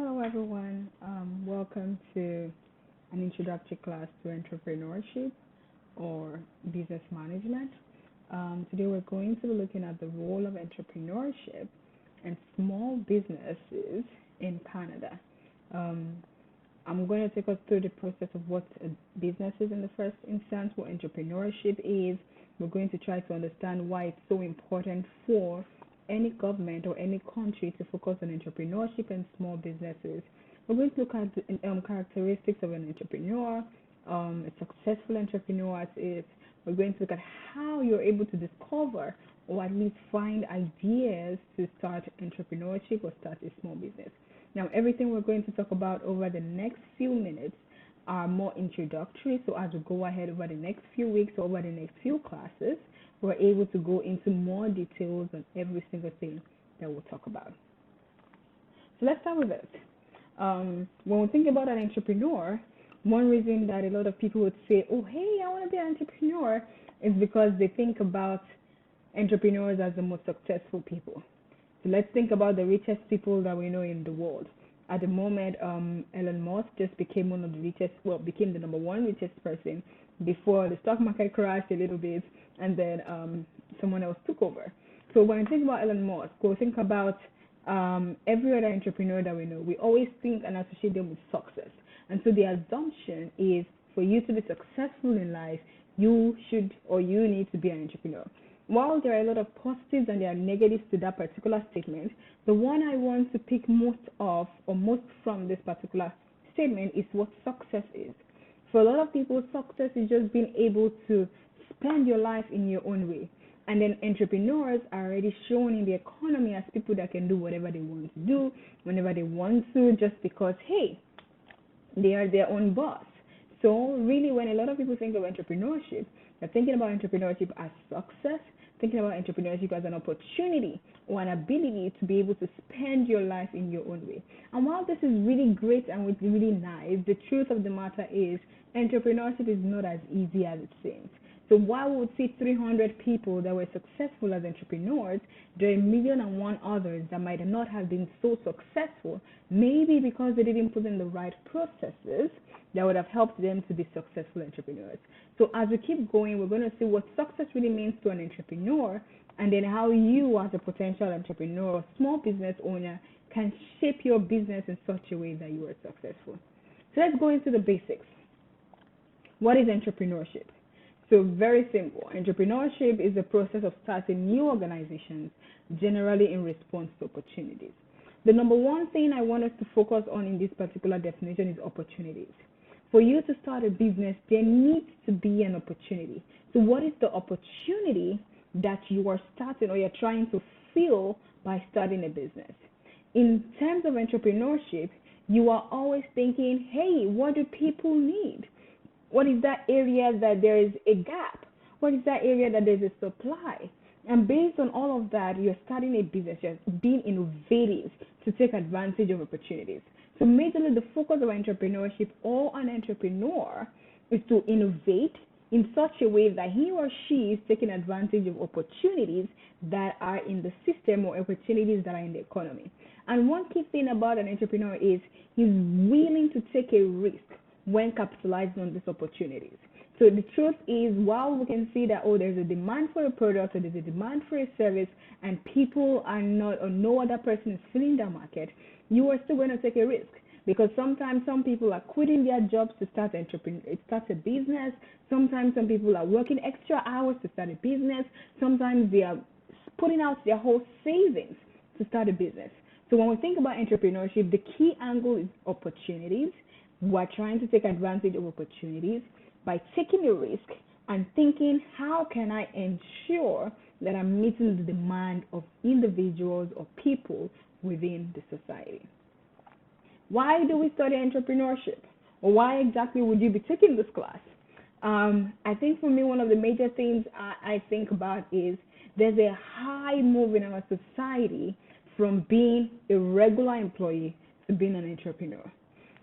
Hello, everyone. Welcome to an introductory class to entrepreneurship or business management. Today, we're going to be looking at the role of entrepreneurship and small businesses in Canada. Um, I'm going to take us through the process of what a business is in the first instance, what entrepreneurship is. We're going to try to understand why it's so important for any government or any country to focus on entrepreneurship and small businesses. We're going to look at the characteristics of an entrepreneur, a successful entrepreneur as is. We're going to look at how you're able to discover or at least find ideas to start entrepreneurship or start a small business. Now, everything we're going to talk about over the next few minutes are more introductory. So as we go ahead over the next few weeks or over the next few classes, we're able to go into more details on every single thing that we'll talk about. So let's start with it. When we think about an entrepreneur, one reason that a lot of people would say, oh, hey, I want to be an entrepreneur, is because they think about entrepreneurs as the most successful people. So let's think about the richest people that we know in the world. At the moment, Elon Musk just became one of the richest, became the number one richest person before the stock market crashed a little bit, and then someone else took over. So when we think about Elon Musk, we'll think about every other entrepreneur that we know. We always think and associate them with success. And so the assumption is for you to be successful in life, you should or you need to be an entrepreneur. While there are a lot of positives and there are negatives to that particular statement, the one I want to pick most of or most from this particular statement is what success is. For a lot of people, success is just being able to spend your life in your own way. And then entrepreneurs are already shown in the economy as people that can do whatever they want to do, whenever they want to, just because, hey, they are their own boss. So really, when a lot of people think of entrepreneurship, they're thinking about entrepreneurship as success, thinking about entrepreneurship as an opportunity or an ability to be able to spend your life in your own way. And while this is really great and really nice, the truth of the matter is entrepreneurship is not as easy as it seems. So while we would see 300 people that were successful as entrepreneurs, there are 1,000,001 others that might not have been so successful, maybe because they didn't put in the right processes that would have helped them to be successful entrepreneurs. So as we keep going, we're going to see what success really means to an entrepreneur, and then how you as a potential entrepreneur or small business owner can shape your business in such a way that you are successful. So let's go into the basics. What is entrepreneurship? So very simple. Entrepreneurship is the process of starting new organizations, generally in response to opportunities. The number one thing I want us to focus on in this particular definition is opportunities. For you to start a business, there needs to be an opportunity. So what is the opportunity that you are starting or you're trying to fill by starting a business? In terms of entrepreneurship, you are always thinking, hey, what do people need? What is that area that there is a gap? What is that area that there's a supply? And based on all of that, you're starting a business, you're being innovative to take advantage of opportunities. So majorly the focus of entrepreneurship or an entrepreneur is to innovate in such a way that he or she is taking advantage of opportunities that are in the system or opportunities that are in the economy. And one key thing about an entrepreneur is he's willing to take a risk when capitalizing on these opportunities. So the truth is, while we can see that, there's a demand for a product or there's a demand for a service and people are not, or no other person is filling that market, you are still going to take a risk. Because sometimes some people are quitting their jobs to start a business. Sometimes some people are working extra hours to start a business. Sometimes they are putting out their whole savings to start a business. So when we think about entrepreneurship, the key angle is opportunities. We're trying to take advantage of opportunities by taking a risk and thinking, how can I ensure that I'm meeting the demand of individuals or people within the society? Why do we study entrepreneurship? Or why exactly would you be taking this class? I think for me, one of the major things I think about is there's a high move in our society from being a regular employee to being an entrepreneur.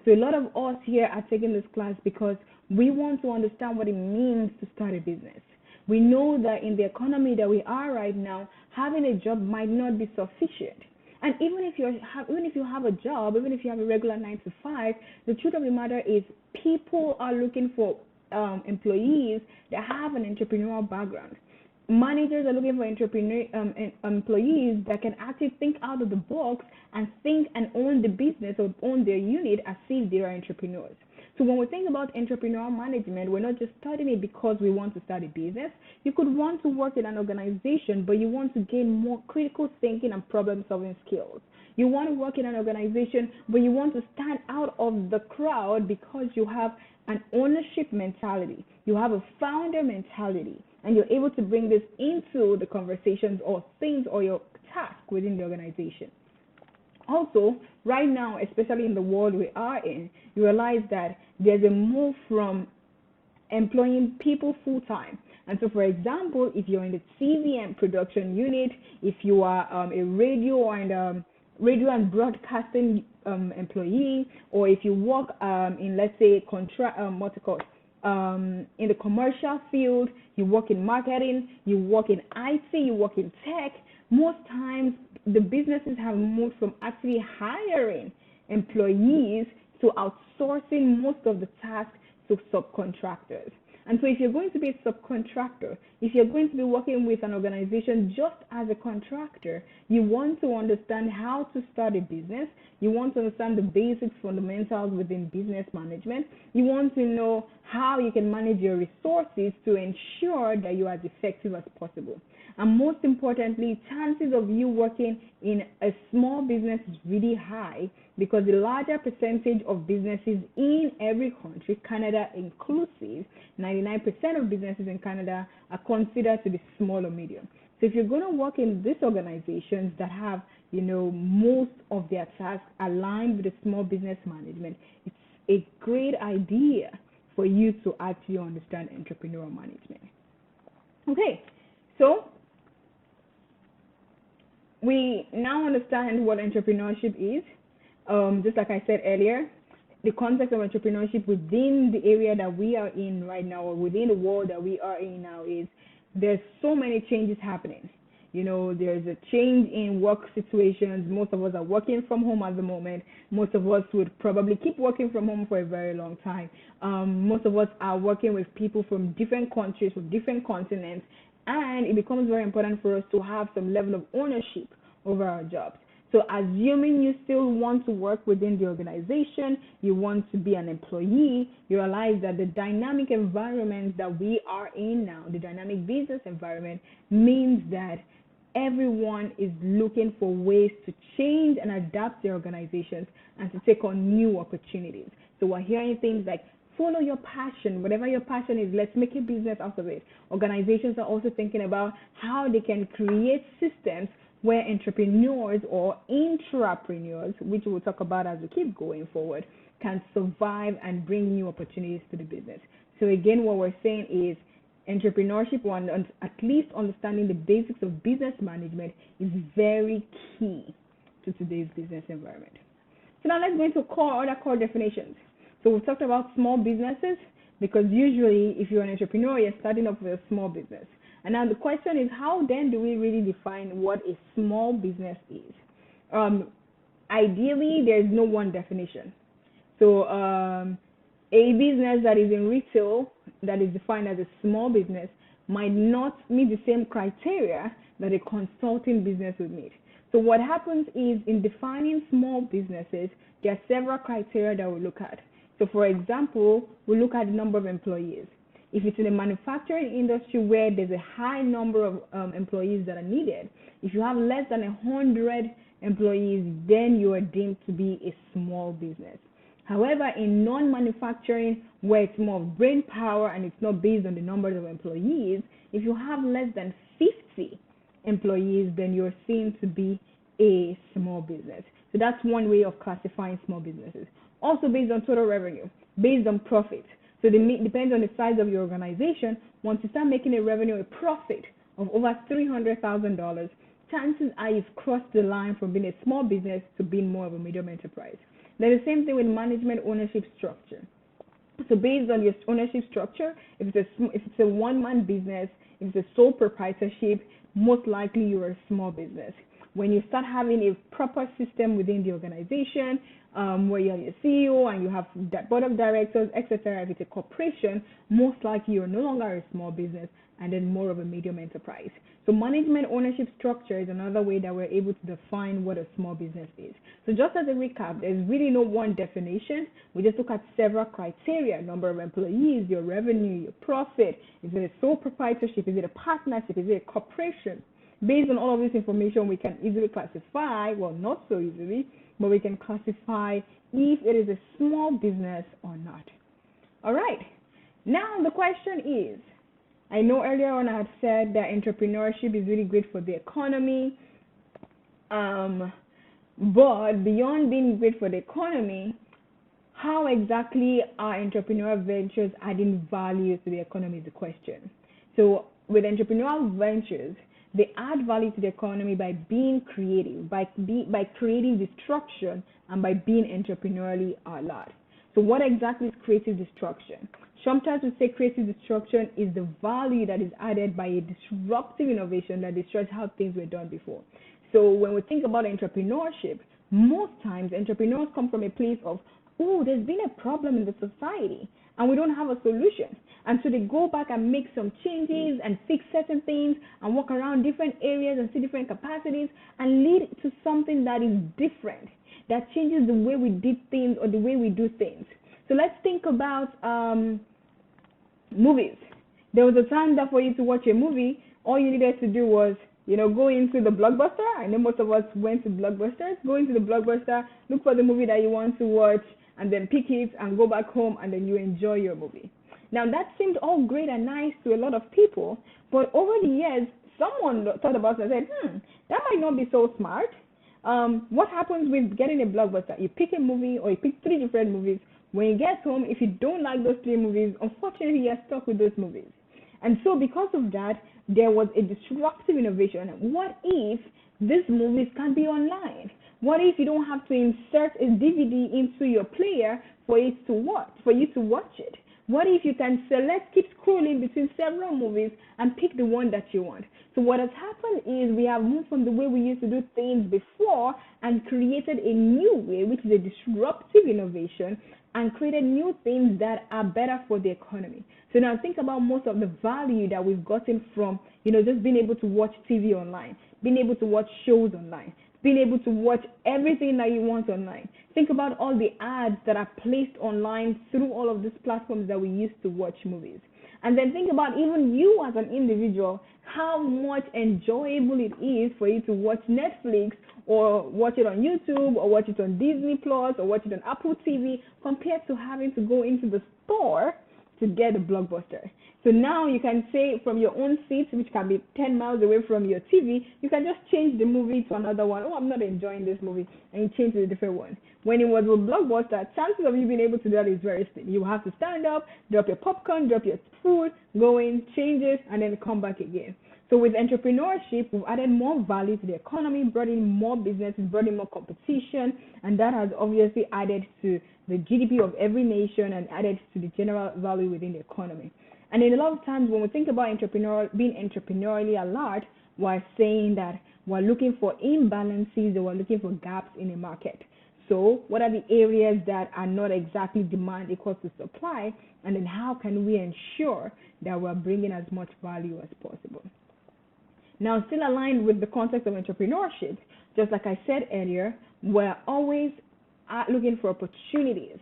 So a lot of us here are taking this class because we want to understand what it means to start a business. We know that in the economy that we are right now, having a job might not be sufficient. And even if you have a job, even if you have a regular 9 to 5, the truth of the matter is people are looking for employees that have an entrepreneurial background. Managers are looking for employees that can actually think out of the box and think and own the business or own their unit as if they are entrepreneurs. So when we think about entrepreneurial management, we're not just studying it because we want to start a business. You could want to work in an organization, but you want to gain more critical thinking and problem-solving skills. You want to work in an organization, but you want to stand out of the crowd because you have an ownership mentality. You have a founder mentality, and you're able to bring this into the conversations or things or your task within the organization. Also, right now, especially in the world we are in, you realize that there's a move from employing people full time. And so, for example, if you're in the TV and production unit, if you are a radio and broadcasting employee, or if you work in, let's say, in the commercial field, you work in marketing, you work in IT, you work in tech, most times the businesses have moved from actually hiring employees to outsourcing most of the tasks to subcontractors. And so if you're going to be a subcontractor, if you're going to be working with an organization just as a contractor, you want to understand how to start a business. You want to understand the basic fundamentals within business management. You want to know how you can manage your resources to ensure that you're as effective as possible. And most importantly, chances of you working in a small business is really high because the larger percentage of businesses in every country, Canada inclusive, 99% of businesses in Canada are considered to be small or medium. So if you're going to work in these organizations that have, most of their tasks aligned with the small business management, it's a great idea for you to actually understand entrepreneurial management. Okay, so we now understand what entrepreneurship is. Just like I said earlier, the context of entrepreneurship within the area that we are in right now, or within the world that we are in now, is there's so many changes happening. There's a change in work situations. Most of us are working from home at the moment. Most of us would probably keep working from home for a very long time. Most of us are working with people from different countries, from different continents, and it becomes very important for us to have some level of ownership over our jobs. So assuming you still want to work within the organization, you want to be an employee, you realize that the dynamic environment that we are in now, the dynamic business environment, means that everyone is looking for ways to change and adapt their organizations and to take on new opportunities. So we're hearing things like, follow your passion. Whatever your passion is, let's make a business out of it. Organizations are also thinking about how they can create systems where entrepreneurs or intrapreneurs, which we'll talk about as we keep going forward, can survive and bring new opportunities to the business. So again, what we're saying is entrepreneurship, or at least understanding the basics of business management, is very key to today's business environment. So now let's go into other core definitions. So we've talked about small businesses, because usually if you're an entrepreneur, you're starting off with a small business. And now the question is, how then do we really define what a small business is? Ideally, there's no one definition. So a business that is in retail, that is defined as a small business, might not meet the same criteria that a consulting business would meet. So what happens is, in defining small businesses, there are several criteria that we look at. So for example, we look at the number of employees. If it's in a manufacturing industry where there's a high number of employees that are needed, if you have less than 100 employees, then you are deemed to be a small business. However, in non-manufacturing, where it's more of brain power and it's not based on the numbers of employees, if you have less than 50 employees, then you're seen to be a small business. So that's one way of classifying small businesses. Also based on total revenue, based on profit. So it depends on the size of your organization. Once you start making a profit of over $300,000, chances are you've crossed the line from being a small business to being more of a medium enterprise. Then the same thing with management ownership structure. So based on your ownership structure, if it's a one-man business, if it's a sole proprietorship, most likely you're a small business. when you start having a proper system within the organization, where you're your CEO and you have board of directors, etc. If it's a corporation, most likely you're no longer a small business and then more of a medium enterprise. So management ownership structure is another way that we're able to define what a small business is. So just as a recap, there's really no one definition. We just look at several criteria: number of employees, your revenue, your profit. Is it a sole proprietorship? Is it a partnership? Is it a corporation? Based on all of this information, we can easily classify, well, not so easily, but we can classify if it is a small business or not. All right. Now the question is, I know earlier on I had said that entrepreneurship is really great for the economy, but beyond being great for the economy, how exactly are entrepreneurial ventures adding value to the economy is the question. So with entrepreneurial ventures, they add value to the economy by being creative, by creating disruption, and by being entrepreneurially alert. So what exactly is creative destruction? Sometimes we say creative destruction is the value that is added by a disruptive innovation that destroys how things were done before. So when we think about entrepreneurship, most times entrepreneurs come from a place of, oh, there's been a problem in the society and we don't have a solution. And so they go back and make some changes and fix certain things and walk around different areas and see different capacities and lead to something that is different, that changes the way we did things or the way we do things. So let's think about movies. There was a time that for you to watch a movie, all you needed to do was, go into the Blockbuster. I know most of us went to Blockbusters. Go into the Blockbuster, look for the movie that you want to watch, and then pick it and go back home, and then you enjoy your movie. Now, that seemed all great and nice to a lot of people, but over the years, someone thought about it and said, that might not be so smart. What happens with getting a Blockbuster? You pick a movie or you pick 3 different movies. When you get home, if you don't like those 3 movies, unfortunately, you're stuck with those movies. And so because of that, there was a disruptive innovation. What if these movies can be online? What if you don't have to insert a DVD into your player for you to watch it? What if you can select, keep scrolling between several movies and pick the one that you want? So what has happened is we have moved from the way we used to do things before and created a new way, which is a disruptive innovation, and created new things that are better for the economy. So now think about most of the value that we've gotten from, just being able to watch TV online, being able to watch shows online, being able to watch everything that you want online. Think about all the ads that are placed online through all of these platforms that we use to watch movies. And then think about even you as an individual, how much enjoyable it is for you to watch Netflix or watch it on YouTube or watch it on Disney Plus or watch it on Apple TV compared to having to go into the store to get a Blockbuster. So now you can say from your own seat, which can be 10 miles away from your TV, you can just change the movie to another one. Oh, I'm not enjoying this movie, and you change to a different one. When it was with Blockbuster, chances of you being able to do that is very slim. You have to stand up, drop your popcorn, drop your food, go in, change it, and then come back again. So with entrepreneurship, we've added more value to the economy, brought in more businesses, brought in more competition, and that has obviously added to the GDP of every nation and added to the general value within the economy. And in a lot of times when we think about being entrepreneurially alert, we're saying that we're looking for imbalances or we're looking for gaps in a market. So what are the areas that are not exactly demand equal to supply? And then how can we ensure that we're bringing as much value as possible? Now, still aligned with the context of entrepreneurship, just like I said earlier, we're always looking for opportunities,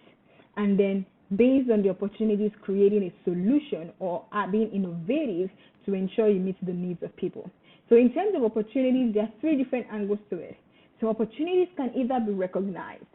and then based on the opportunities, creating a solution or being innovative to ensure you meet the needs of people. So in terms of opportunities, there are 3 different angles to it. So opportunities can either be recognized,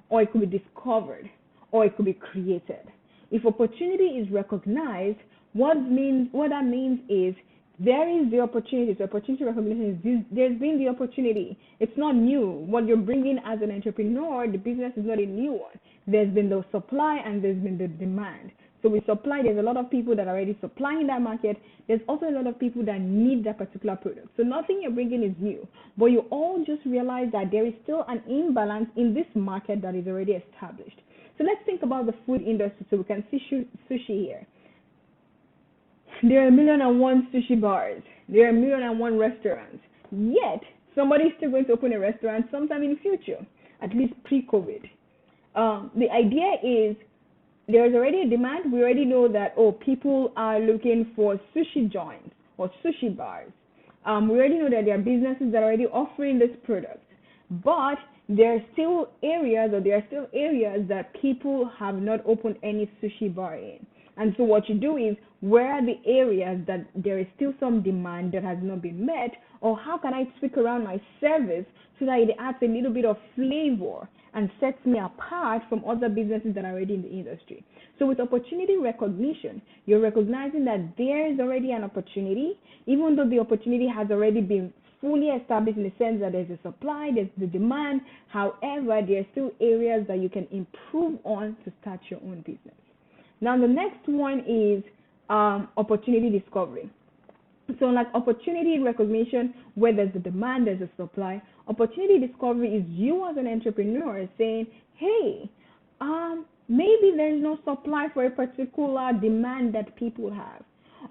or it could be discovered, or it could be created. If opportunity is recognized, what that means is there is the opportunity. So opportunity recognition is there's been the opportunity. It's not new. What you're bringing as an entrepreneur, the business is not a new one. There's been the supply and there's been the demand. So with supply, there's a lot of people that are already supplying that market. There's also a lot of people that need that particular product. So nothing you're bringing is new. But you all just realize that there is still an imbalance in this market that is already established. So let's think about the food industry. So we can see sushi here. There are 1,000,001 sushi bars. There are 1,000,001 restaurants. Yet, Somebody's still going to open a restaurant sometime in the future, at least pre-COVID. The idea is there's already a demand. We already know that, oh, people are looking for sushi joints or sushi bars. We already know that there are businesses that are already offering this product. But there are still areas that people have not opened any sushi bar in. And so what you do is, where are the areas that there is still some demand that has not been met, or how can I tweak around my service so that it adds a little bit of flavor and sets me apart from other businesses that are already in the industry. So with opportunity recognition, you're recognizing that there is already an opportunity, even though the opportunity has already been fully established in the sense that there's a supply, there's the demand. However, there are still areas that you can improve on to start your own business. Now, the next one is opportunity discovery. So like opportunity recognition, where there's a demand, there's a supply. Opportunity discovery is you as an entrepreneur saying, hey, maybe there's no supply for a particular demand that people have.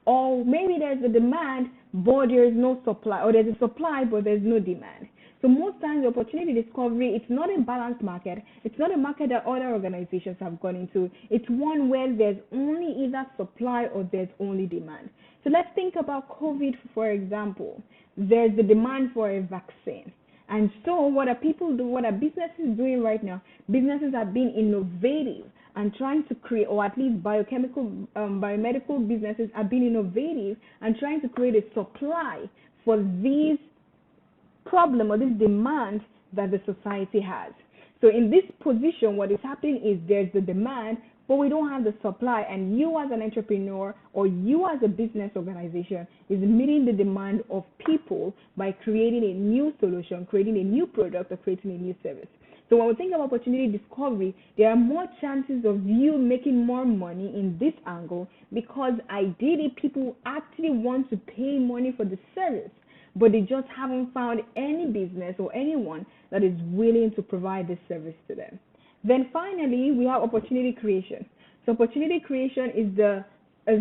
Or maybe there's a demand, but there's no supply, or there's a supply, but there's no demand. So most times, the opportunity discovery, it's not a balanced market. It's not a market that other organizations have gone into. It's one where there's only either supply or there's only demand. So let's think about COVID, for example. There's the demand for a vaccine. And so what are businesses doing right now? Businesses are being innovative and trying to create, or at least biomedical businesses are being innovative and trying to create a supply for these problem or this demand that the society has. So in this position, what is happening is there's the demand, but we don't have the supply, and you as an entrepreneur or you as a business organization is meeting the demand of people by creating a new solution, creating a new product, or creating a new service. So when we think of opportunity discovery, there are more chances of you making more money in this angle, because ideally people actually want to pay money for the service, but they just haven't found any business or anyone that is willing to provide this service to them. Then finally, we have opportunity creation. So opportunity creation is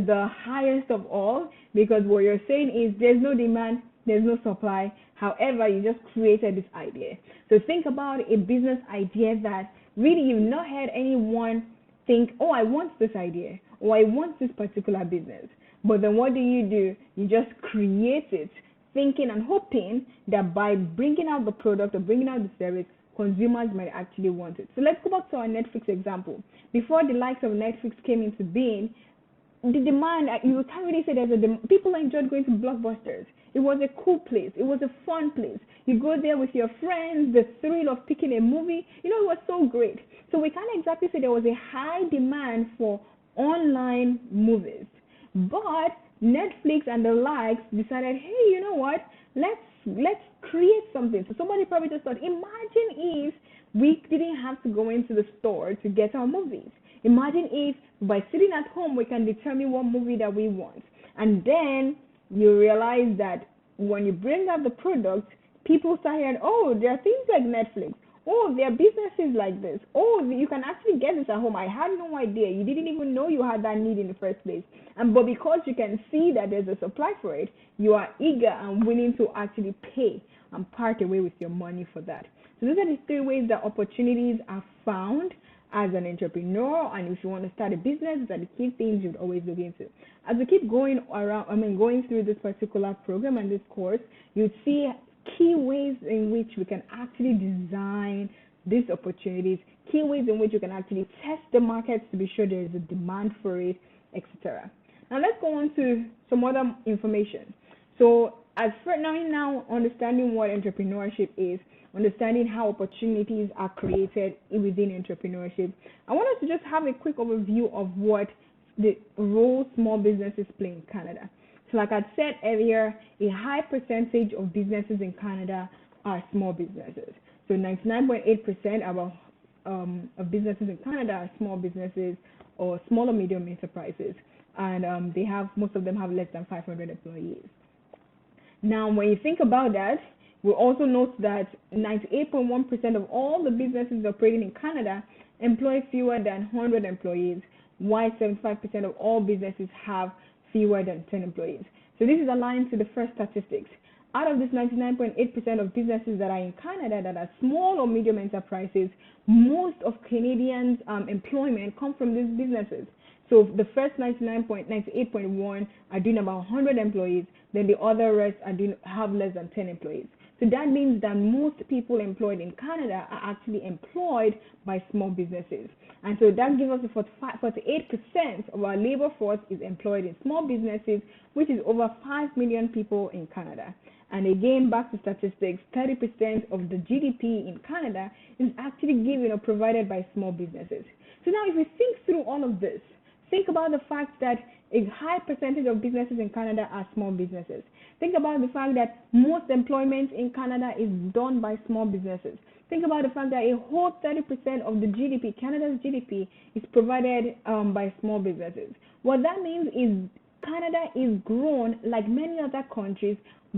the highest of all, because what you're saying is there's no demand, there's no supply. However, you just created this idea. So think about a business idea that really you've not had anyone think, oh, I want this idea, or I want this particular business. But then what do? You just create it, thinking and hoping that by bringing out the product or bringing out the service, consumers might actually want it. So let's go back to our Netflix example. Before the likes of Netflix came into being, the demand, you can't really say there's a demand. People enjoyed going to blockbusters. It was a cool place. It was a fun place. You go there with your friends, the thrill of picking a movie. You know, it was so great. So we can't exactly say there was a high demand for online movies. But Netflix and the likes decided, hey, you know what? Let's create something. So somebody probably just thought, imagine if we didn't have to go into the store to get our movies. Imagine if by sitting at home we can determine what movie that we want. And then you realize that when you bring out the product, people start hearing, oh, there are things like Netflix. Oh, there are businesses like this. Oh, you can actually get this at home. I had no idea. You didn't even know you had that need in the first place. But because you can see that there's a supply for it, you are eager and willing to actually pay and part away with your money for that. So those are the three ways that opportunities are found as an entrepreneur, and if you want to start a business, these are the key things you'd always look into. As we keep going through this particular program and this course, you'd see key ways in which we can actually design these opportunities, key ways in which you can actually test the markets to be sure there is a demand for it, etc. Now let's go on to some other information. So as for now understanding what entrepreneurship is, understanding how opportunities are created within entrepreneurship, I want us to just have a quick overview of what the role small businesses play in Canada. So like I said earlier, a high percentage of businesses in Canada are small businesses. So 99.8% of businesses in Canada are small businesses or small or medium enterprises. And most of them have less than 500 employees. Now, when you think about that, we'll also note that 98.1% of all the businesses operating in Canada employ fewer than 100 employees, while 75% of all businesses have fewer than 10 employees. So this is aligned to the first statistics. out of this 99.8% of businesses that are in Canada that are small or medium enterprises, most of Canadians' employment come from these businesses. So the first 98.1 are doing about 100 employees, then the other rest have less than 10 employees. So that means that most people employed in Canada are actually employed by small businesses. And so that gives us 48% of our labor force is employed in small businesses, which is over 5 million people in Canada. And again, back to statistics, 30% of the GDP in Canada is actually given or provided by small businesses. So now if we think through all of this, think about the fact that a high percentage of businesses in Canada are small businesses. Think about the fact that most employment in Canada is done by small businesses. Think about the fact that a whole 30% of the GDP, Canada's GDP, is provided by small businesses. What that means is Canada is grown like many other countries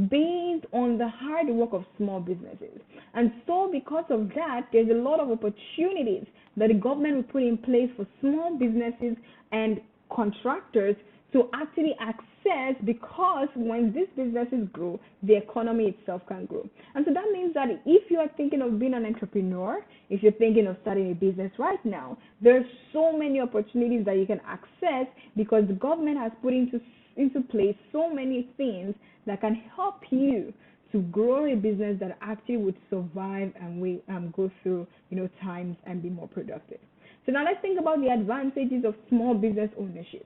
based on the hard work of small businesses. And so because of that, there's a lot of opportunities that the government will put in place for small businesses and contractors to actually access, because when these businesses grow, the economy itself can grow. And so that means that if you are thinking of being an entrepreneur, if you're thinking of starting a business right now, there's so many opportunities that you can access because the government has put into place so many things that can help you to grow a business that actually would survive and go through times and be more productive. So now let's think about the advantages of small business ownership.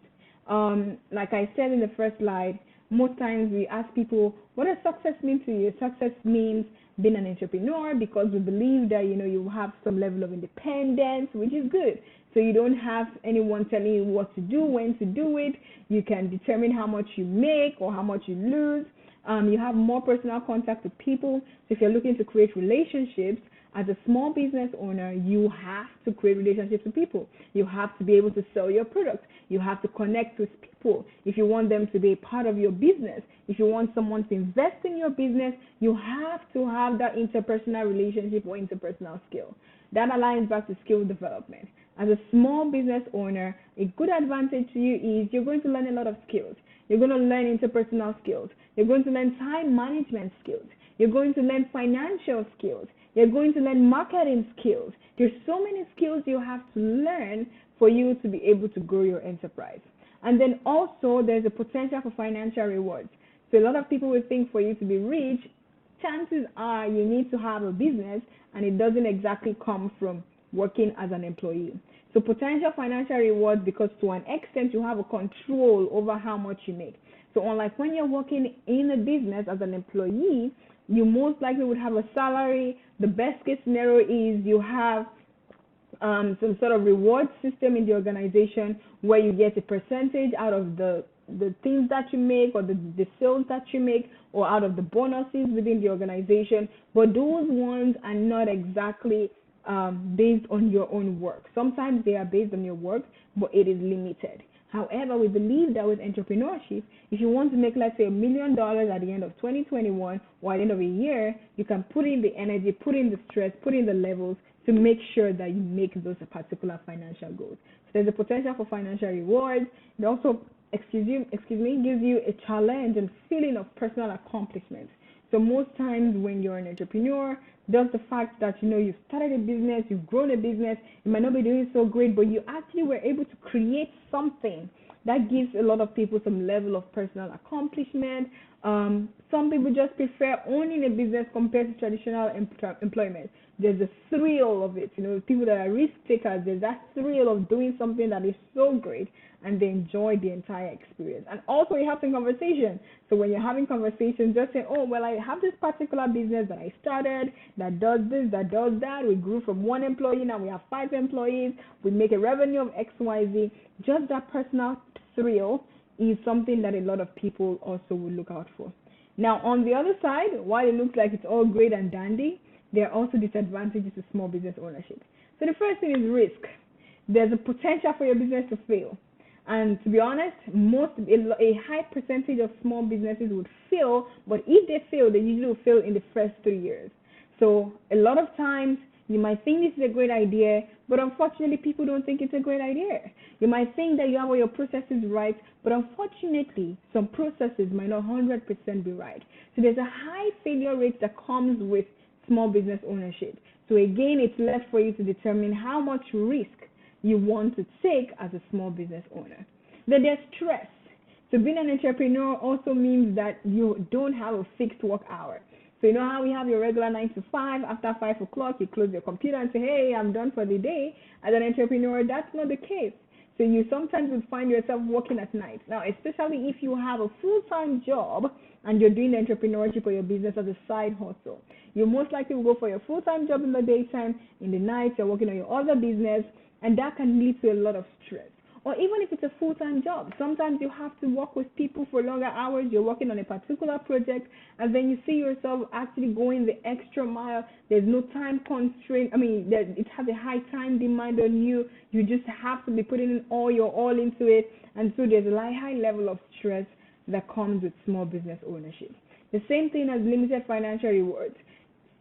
Like I said in the first slide, most times we ask people, what does success mean to you? Success means being an entrepreneur, because we believe that you have some level of independence, which is good. So you don't have anyone telling you what to do, when to do it. You can determine how much you make or how much you lose. You have more personal contact with people. So if you're looking to create relationships, as a small business owner, you have to create relationships with people. You have to be able to sell your product. You have to connect with people. If you want them to be a part of your business, if you want someone to invest in your business, you have to have that interpersonal relationship or interpersonal skill. That aligns back to skill development. As a small business owner, a good advantage to you is you're going to learn a lot of skills. You're going to learn interpersonal skills. You're going to learn time management skills. You're going to learn financial skills. You're going to learn marketing skills. There's so many skills you have to learn for you to be able to grow your enterprise. And then also there's a potential for financial rewards. So a lot of people will think for you to be rich, chances are you need to have a business, and it doesn't exactly come from working as an employee. So potential financial rewards, because to an extent you have a control over how much you make. So unlike when you're working in a business as an employee, you most likely would have a salary. The best case scenario is you have some sort of reward system in the organization where you get a percentage out of the things that you make, or the sales that you make, or out of the bonuses within the organization. But those ones are not exactly based on your own work. Sometimes they are based on your work, but it is limited. However, we believe that with entrepreneurship, if you want to make, let's say, $1 million at the end of 2021 or at the end of a year, you can put in the energy, put in the stress, put in the levels to make sure that you make those particular financial goals. So there's a potential for financial rewards. It also, gives you a challenge and feeling of personal accomplishment. So most times when you're an entrepreneur, just the fact that you've started a business, you've grown a business, you might not be doing so great, but you actually were able to create something that gives a lot of people some level of personal accomplishment. Some people just prefer owning a business compared to traditional employment. There's a thrill of it. People that are risk takers, there's that thrill of doing something that is so great, and they enjoy the entire experience. And also you have some conversation. So when you're having conversations, just say, oh, well, I have this particular business that I started that does this, that does that. We grew from 1 employee, now we have 5 employees. We make a revenue of XYZ. Just that personal thrill is something that a lot of people also will look out for. Now, on the other side, while it looks like it's all great and dandy, there are also disadvantages to small business ownership. So the first thing is risk. There's a potential for your business to fail. And to be honest, a high percentage of small businesses would fail, but if they fail, they usually will fail in the first 3 years. So a lot of times You might think this is a great idea, but unfortunately, people don't think it's a great idea. You might think that you have all your processes right, but unfortunately, some processes might not 100% be right. So there's a high failure rate that comes with small business ownership. So again, it's left for you to determine how much risk you want to take as a small business owner. Then there's stress. So being an entrepreneur also means that you don't have a fixed work hour. So you know how we have your regular 9 to 5, after 5 o'clock you close your computer and say, hey, I'm done for the day. As an entrepreneur, that's not the case. So you sometimes would find yourself working at night. Now, especially if you have a full-time job and you're doing entrepreneurship or your business as a side hustle. You most likely will go for your full-time job in the daytime, in the night you're working on your other business, and that can lead to a lot of stress. Or even if it's a full-time job, sometimes you have to work with people for longer hours. You're working on a particular project, and then you see yourself actually going the extra mile. There's no time constraint. It has a high time demand on you. You just have to be putting in all into it, and so there's a high level of stress that comes with small business ownership. The same thing as limited financial rewards.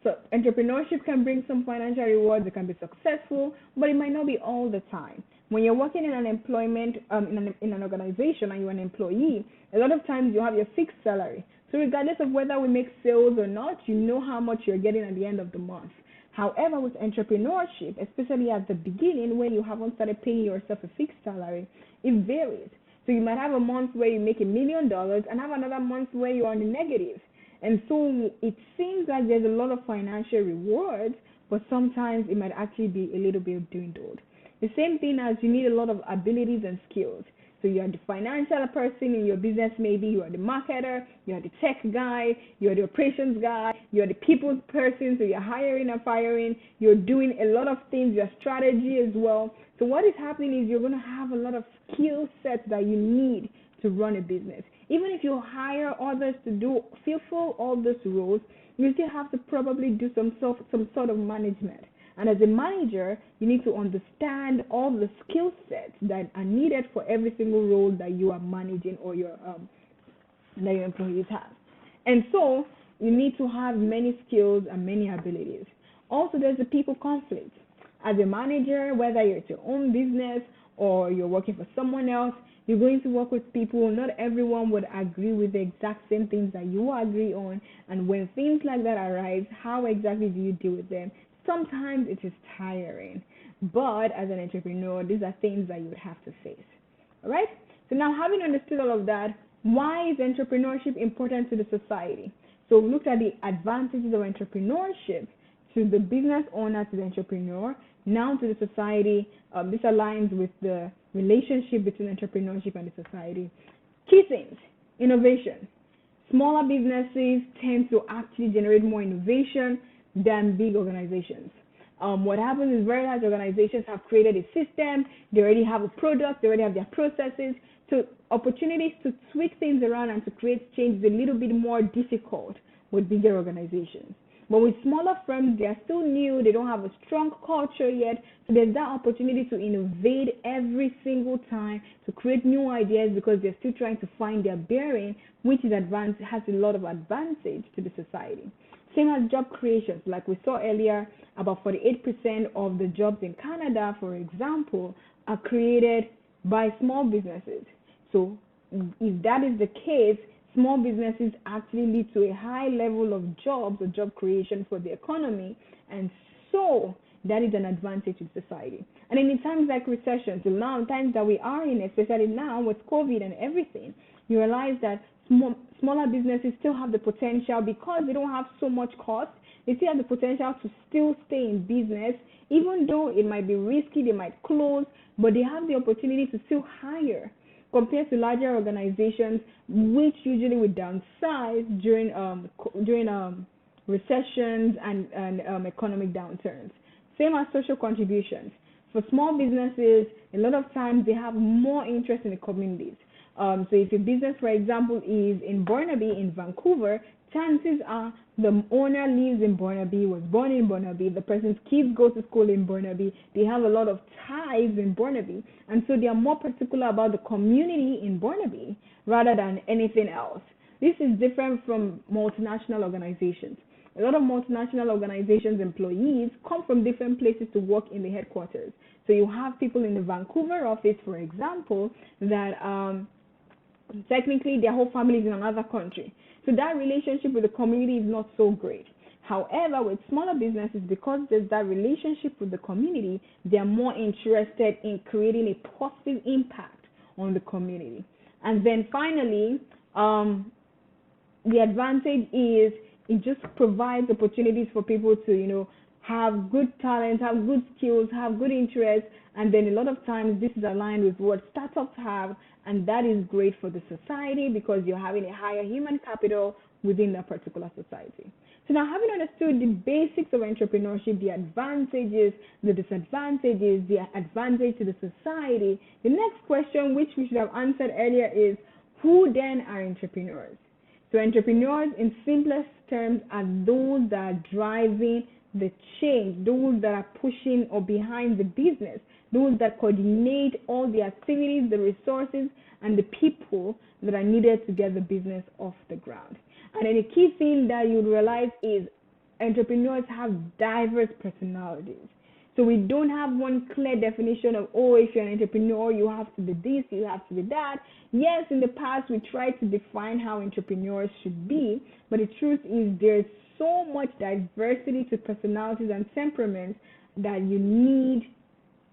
So entrepreneurship can bring some financial rewards. It can be successful, but it might not be all the time. When you're working in an employment in an organization and you're an employee, a lot of times you have your fixed salary. So regardless of whether we make sales or not, you know how much you're getting at the end of the month. However, with entrepreneurship, especially at the beginning when you haven't started paying yourself a fixed salary, it varies. So you might have a month where you make $1 million and have another month where you're on the negative. And so it seems like there's a lot of financial rewards, but sometimes it might actually be a little bit dwindled. The same thing as you need a lot of abilities and skills. So you are the financial person in your business, maybe you are the marketer, you are the tech guy, you are the operations guy, you are the people person, so you're hiring and firing, you're doing a lot of things, your strategy as well. So what is happening is you're going to have a lot of skill sets that you need to run a business. Even if you hire others to fulfill all those roles, you still have to probably do some sort of management. And as a manager, you need to understand all the skill sets that are needed for every single role that you are managing or that your employees have. And so you need to have many skills and many abilities. Also, there's the people conflict. As a manager, whether you're at your own business or you're working for someone else, you're going to work with people. Not everyone would agree with the exact same things that you agree on. And when things like that arise, how exactly do you deal with them? Sometimes it is tiring, but as an entrepreneur, these are things that you would have to face. All right? So now, having understood all of that, why is entrepreneurship important to the society? So we looked at the advantages of entrepreneurship to the business owner, to the entrepreneur, now to the society. This aligns with the relationship between entrepreneurship and the society. Key things: innovation. Smaller businesses tend to actually generate more innovation than big organizations. What happens is very large organizations have created a system, they already have a product, they already have their processes. So opportunities to tweak things around and to create change is a little bit more difficult with bigger organizations. But with smaller firms, they are still new, they don't have a strong culture yet, so there's that opportunity to innovate every single time, to create new ideas because they're still trying to find their bearing, which is has a lot of advantage to the society. Same as job creations, like we saw earlier, about 48% of the jobs in Canada, for example, are created by small businesses. So if that is the case, small businesses actually lead to a high level of jobs or job creation for the economy, and so that is an advantage to society. And in times like recessions, the long times that we are in, especially now with COVID and everything, you realize that smaller businesses still have the potential, because they don't have so much cost, they still have the potential to still stay in business, even though it might be risky, they might close, but they have the opportunity to still hire compared to larger organizations, which usually would downsize during recessions and economic downturns. Same as social contributions. For small businesses, a lot of times they have more interest in the communities. So if your business, for example, is in Burnaby, in Vancouver, chances are the owner lives in Burnaby, was born in Burnaby, the person's kids go to school in Burnaby, they have a lot of ties in Burnaby, and so they are more particular about the community in Burnaby rather than anything else. This is different from multinational organizations. a lot of multinational organizations' employees come from different places to work in the headquarters. So you have people in the Vancouver office, for example, that technically their whole family is in another country. So that relationship with the community is not so great. However, with smaller businesses, because there's that relationship with the community, they're more interested in creating a positive impact on the community. And then finally, the advantage is it just provides opportunities for people to, have good talent, have good skills, have good interests, and then a lot of times this is aligned with what startups have, and that is great for the society because you're having a higher human capital within that particular society. So now, having understood the basics of entrepreneurship, the advantages, the disadvantages, the advantage to the society, the next question, which we should have answered earlier, is who then are entrepreneurs? So entrepreneurs, in simplest terms, are those that are driving the change, those that are pushing or behind the business, those that coordinate all the activities, the resources, and the people that are needed to get the business off the ground. And then the key thing that you realize is entrepreneurs have diverse personalities. So we don't have one clear definition of, if you're an entrepreneur, you have to be this, you have to be that. Yes, in the past, we tried to define how entrepreneurs should be, but the truth is there's so much diversity to personalities and temperaments that you need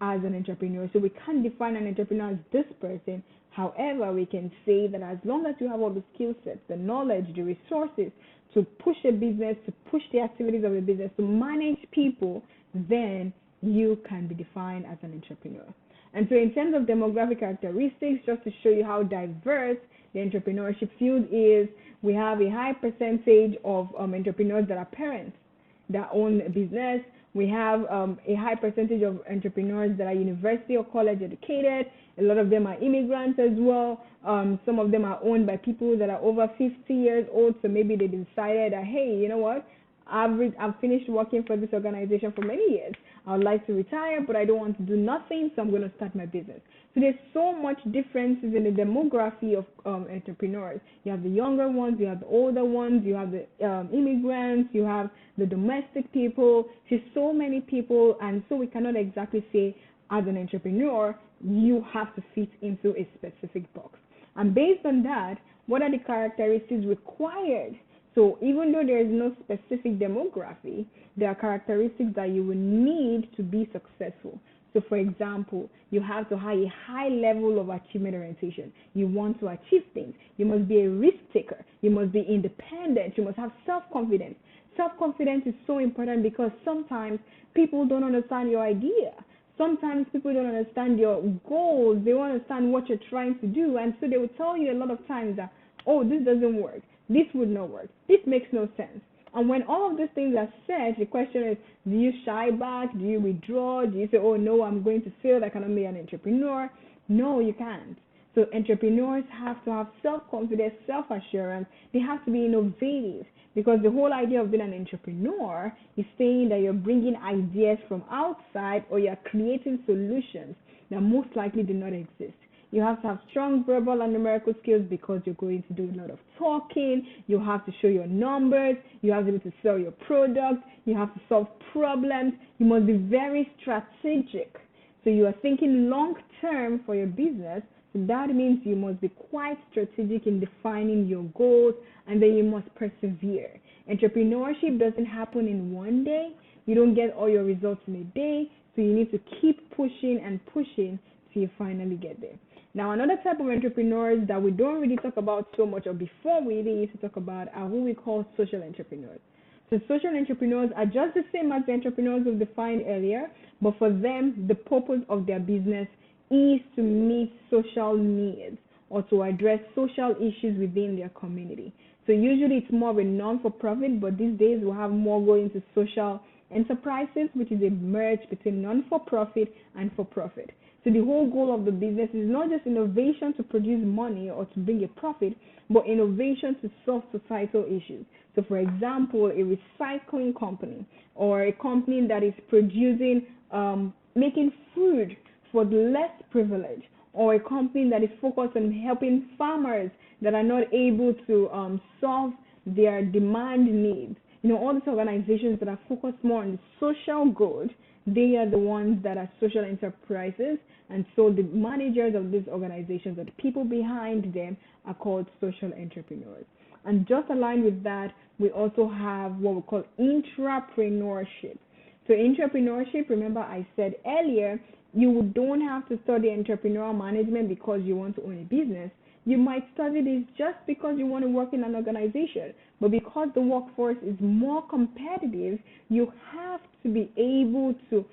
as an entrepreneur. So we can't define an entrepreneur as this person. However, we can say that as long as you have all the skill sets, the knowledge, the resources to push a business, to push the activities of a business, to manage people, then you can be defined as an entrepreneur. And so in terms of demographic characteristics, just to show you how diverse the entrepreneurship field is, we have a high percentage of entrepreneurs that are parents that own a business. We have a high percentage of entrepreneurs that are university or college educated. A lot of them are immigrants as well. Some of them are owned by people that are over 50 years old. So maybe they decided that, hey, you know what? I've finished working for this organization for many years. I would like to retire, but I don't want to do nothing, so I'm going to start my business. So there's so much differences in the demography of entrepreneurs. You have the younger ones, you have the older ones, you have the immigrants, you have the domestic people. There's so many people, and so we cannot exactly say as an entrepreneur, you have to fit into a specific box. And based on that, what are the characteristics required? So even though there is no specific demography, there are characteristics that you will need to be successful. So for example, you have to have a high level of achievement orientation. You want to achieve things. You must be a risk taker. You must be independent. You must have self-confidence. Self-confidence is so important because sometimes people don't understand your idea. Sometimes people don't understand your goals. They don't understand what you're trying to do. And so they will tell you a lot of times that, this doesn't work. This would not work. This makes no sense. And when all of these things are said, the question is, do you shy back? Do you withdraw? Do you say, no, I'm going to fail. I cannot be an entrepreneur? No, you can't. So entrepreneurs have to have self-confidence, self-assurance. They have to be innovative because the whole idea of being an entrepreneur is saying that you're bringing ideas from outside or you're creating solutions that most likely do not exist. You have to have strong verbal and numerical skills because you're going to do a lot of talking. You have to show your numbers. You have to be able to sell your product. You have to solve problems. You must be very strategic. So you are thinking long term for your business. So that means you must be quite strategic in defining your goals, and then you must persevere. Entrepreneurship doesn't happen in one day. You don't get all your results in a day. So you need to keep pushing and pushing till you finally get there. Now, another type of entrepreneurs that we don't really talk about so much, or before we even used to talk about, are who we call social entrepreneurs. So social entrepreneurs are just the same as the entrepreneurs we've defined earlier, but for them, the purpose of their business is to meet social needs or to address social issues within their community. So usually it's more of a non-for-profit, but these days we'll have more going to social enterprises, which is a merge between non-for-profit and for-profit. So the whole goal of the business is not just innovation to produce money or to bring a profit, but innovation to solve societal issues. So for example, a recycling company or a company that is producing, making food for the less privileged, or a company that is focused on helping farmers that are not able to solve their demand needs. all these organizations that are focused more on the social good, they are the ones that are social enterprises. And so the managers of these organizations, or the people behind them, are called social entrepreneurs. And just aligned with that, we also have what we call intrapreneurship. So intrapreneurship, remember I said earlier, you don't have to study entrepreneurial management because you want to own a business. You might study this just because you want to work in an organization. But because the workforce is more competitive, you have to be able to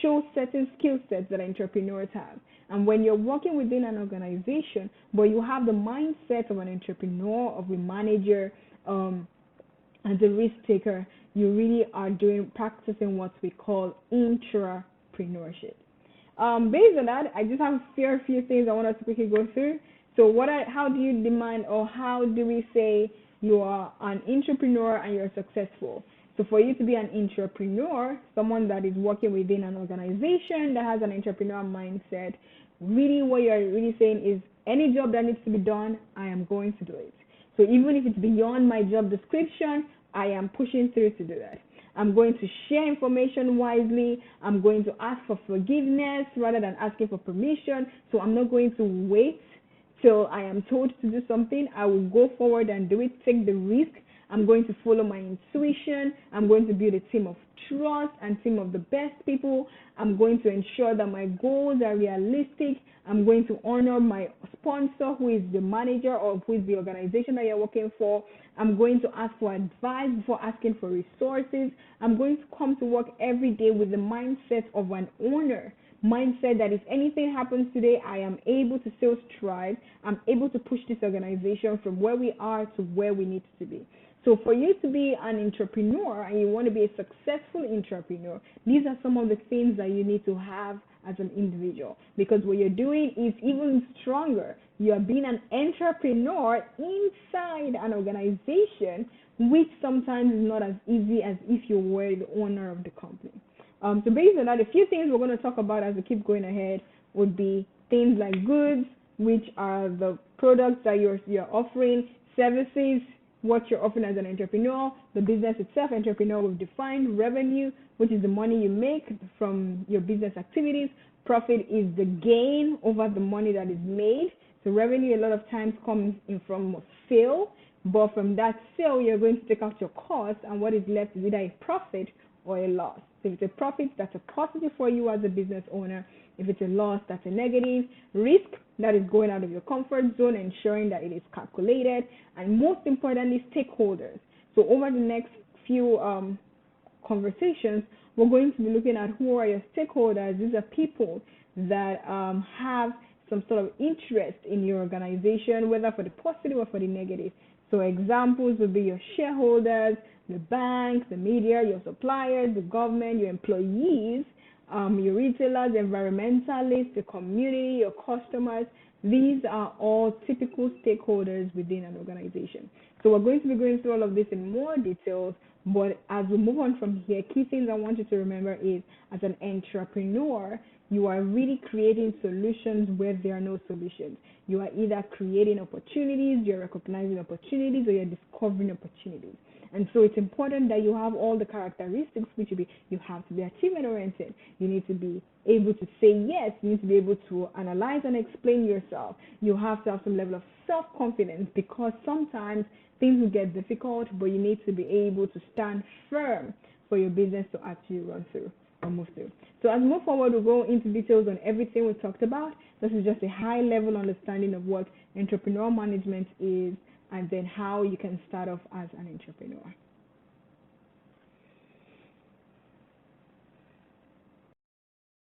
show certain skill sets that entrepreneurs have. And when you're working within an organization, but you have the mindset of an entrepreneur, of a manager, as a risk taker, you really are practicing what we call intrapreneurship. Based on that, I just have a few things I want us to quickly go through. So how do you define, or how do we say you are an entrepreneur and you're successful? So for you to be an entrepreneur, someone that is working within an organization that has an entrepreneurial mindset, really what you're really saying is, any job that needs to be done, I am going to do it. So even if it's beyond my job description, I am pushing through to do that. I'm going to share information wisely. I'm going to ask for forgiveness rather than asking for permission. So I'm not going to wait till I am told to do something. I will go forward and do it, take the risk. I'm going to follow my intuition. I'm going to build a team of trust and team of the best people. I'm going to ensure that my goals are realistic. I'm going to honor my sponsor, who is the manager or who is the organization that you're working for. I'm going to ask for advice before asking for resources. I'm going to come to work every day with the mindset of an owner. Mindset that if anything happens today, I am able to still strive. I'm able to push this organization from where we are to where we need to be. So for you to be an entrepreneur and you want to be a successful entrepreneur, these are some of the things that you need to have as an individual, because what you're doing is even stronger. You are being an entrepreneur inside an organization, which sometimes is not as easy as if you were the owner of the company. So based on that, a few things we're going to talk about as we keep going ahead would be things like goods, which are the products that you're offering, services, what you're offering as an entrepreneur, the business itself. Entrepreneur will define revenue, which is the money you make from your business activities. Profit is the gain over the money that is made. So revenue a lot of times comes in from sale, but from that sale, you're going to take out your cost, and what is left is either a profit or a loss. So if it's a profit, that's a positive for you as a business owner. If it's a loss, that's a negative. Risk, that is going out of your comfort zone, ensuring that it is calculated. And most importantly, stakeholders. So over the next few conversations, we're going to be looking at who are your stakeholders. These are people that have some sort of interest in your organization, whether for the positive or for the negative. So examples would be your shareholders, the banks, the media, your suppliers, the government, your employees, your retailers, environmentalists, the community, your customers. These are all typical stakeholders within an organization. So we're going to be going through all of this in more details, but as we move on from here, key things I want you to remember is, as an entrepreneur, you are really creating solutions where there are no solutions. You are either creating opportunities, you're recognizing opportunities, or you're discovering opportunities. And so it's important that you have all the characteristics, which would be, you have to be achievement-oriented. You need to be able to say yes. You need to be able to analyze and explain yourself. You have to have some level of self-confidence, because sometimes things will get difficult, but you need to be able to stand firm for your business to actually run through or move through. So as we move forward, we'll go into details on everything we talked about. This is just a high-level understanding of what entrepreneurial management is, and then how you can start off as an entrepreneur.